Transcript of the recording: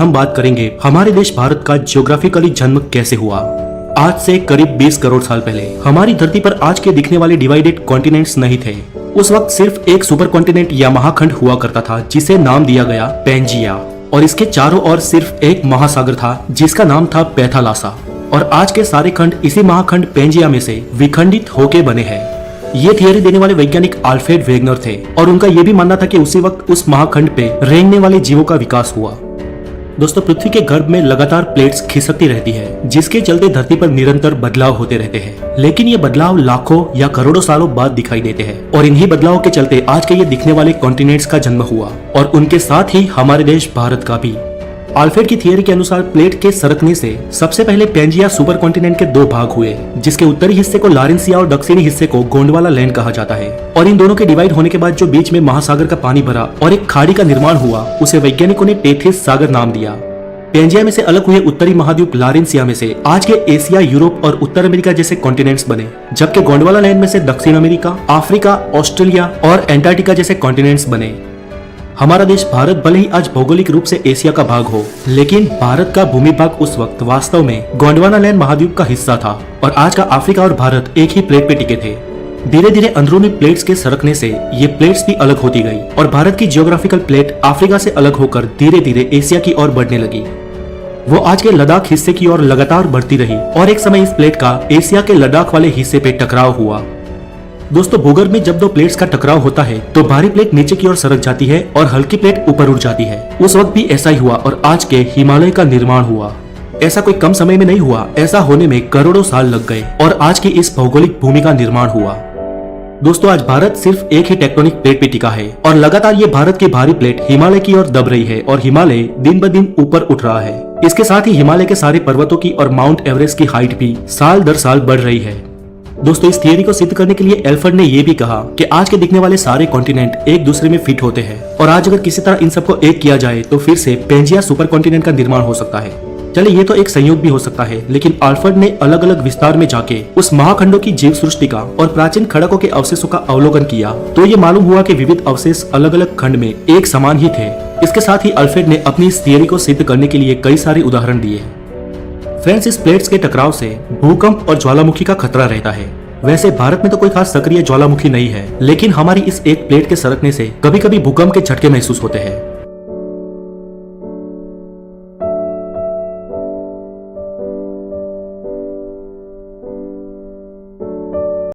हम बात करेंगे हमारे देश भारत का ज्योग्राफिकली जन्म कैसे हुआ। आज से करीब 20 करोड़ साल पहले हमारी धरती पर आज के दिखने वाले डिवाइडेड कॉन्टिनेंट्स नहीं थे। उस वक्त सिर्फ एक सुपर कॉन्टिनेंट या महाखंड हुआ करता था जिसे नाम दिया गया पेंजिया, और इसके चारों ओर सिर्फ एक महासागर था जिसका नाम था पैथालासा। और आज के सारे खंड इसी महाखंड पेंजिया में से विखंडित होके बने हैं। ये थियरी देने वाले वैज्ञानिक अल्फ्रेड वेगनर थे और उनका यह भी मानना था कि उसी वक्त उस महाखंड पे रेंगने वाले जीवों का विकास हुआ। दोस्तों, पृथ्वी के गर्भ में लगातार प्लेट्स खिसकती रहती है जिसके चलते धरती पर निरंतर बदलाव होते रहते हैं, लेकिन ये बदलाव लाखों या करोड़ों सालों बाद दिखाई देते हैं। और इन्हीं बदलावों के चलते आज के ये दिखने वाले कॉन्टिनेंट्स का जन्म हुआ और उनके साथ ही हमारे देश भारत का भी। अल्फ्रेड की थियरी के अनुसार प्लेट के सरकने से सबसे पहले पेंजिया सुपर कॉन्टिनेंट के दो भाग हुए, जिसके उत्तरी हिस्से को लारेंसिया और दक्षिणी हिस्से को गोंडवाना लैंड कहा जाता है। और इन दोनों के डिवाइड होने के बाद जो बीच में महासागर का पानी भरा और एक खाड़ी का निर्माण हुआ, उसे वैज्ञानिकों ने टेथिस सागर नाम दिया। पेंजिया में से अलग हुए उत्तरी महाद्वीप लारेंसिया में से आज के एशिया, यूरोप और उत्तर अमेरिका जैसे कॉन्टिनेंट्स बने, जबकि गोंडवाना लैंड में से दक्षिण अमेरिका, अफ्रीका, ऑस्ट्रेलिया और एंटार्क्टिका जैसे कॉन्टिनेंट्स बने। हमारा देश भारत भले ही आज भौगोलिक रूप से एशिया का भाग हो, लेकिन भारत का भूमि भाग उस वक्त वास्तव में गोंडवाना लैंड महाद्वीप का हिस्सा था और आज का अफ्रीका और भारत एक ही प्लेट पे टिके थे। धीरे धीरे अंदरूनी प्लेट्स के सरकने से ये प्लेट्स भी अलग होती गई और भारत की जियोग्राफिकल प्लेट अफ्रीका से अलग होकर धीरे धीरे एशिया की ओर बढ़ने लगी। वो आज के लद्दाख हिस्से की ओर लगातार बढ़ती रही और एक समय इस प्लेट का एशिया के लद्दाख वाले हिस्से पे टकराव हुआ। दोस्तों, भूगर्भ में जब दो प्लेट्स का टकराव होता है तो भारी प्लेट नीचे की ओर सरक जाती है और हल्की प्लेट ऊपर उठ जाती है। उस वक्त भी ऐसा ही हुआ और आज के हिमालय का निर्माण हुआ। ऐसा कोई कम समय में नहीं हुआ, ऐसा होने में करोड़ों साल लग गए और आज की इस भौगोलिक भूमि का निर्माण हुआ। दोस्तों, आज भारत सिर्फ एक ही टेक्टोनिक प्लेट पे टिका है और लगातार ये भारत की भारी प्लेट हिमालय की ओर दब रही है और हिमालय दिन ब दिन ऊपर उठ रहा है। इसके साथ ही हिमालय के सारे पर्वतों की और माउंट एवरेस्ट की हाइट भी साल दर साल बढ़ रही है। दोस्तों, इस थियरी को सिद्ध करने के लिए एल्फ्रेड ने यह भी कहा कि आज के दिखने वाले सारे कॉन्टिनेंट एक दूसरे में फिट होते हैं और आज अगर किसी तरह इन सबको एक किया जाए तो फिर से पेंजिया सुपर कॉन्टिनेंट का निर्माण हो सकता है। चलिए, ये तो एक संयोग भी हो सकता है, लेकिन अल्फ्रेड ने अलग अलग विस्तार में जाके उस महाखंडों की जीव सृष्टि का और प्राचीन खड़कों के अवशेषों का अवलोकन किया तो ये मालूम हुआ कि विविध अवशेष अलग अलग खंड में एक समान ही थे। इसके साथ ही अल्फ्रेड ने अपनी इस थियरी को सिद्ध करने के लिए कई सारे उदाहरण दिए। फ्रेंड्स, इस प्लेट्स के टकराव से भूकंप और ज्वालामुखी का खतरा रहता है। वैसे भारत में तो कोई खास सक्रिय ज्वालामुखी नहीं है, लेकिन हमारी इस एक प्लेट के सरकने से कभी कभी भूकंप के झटके महसूस होते हैं।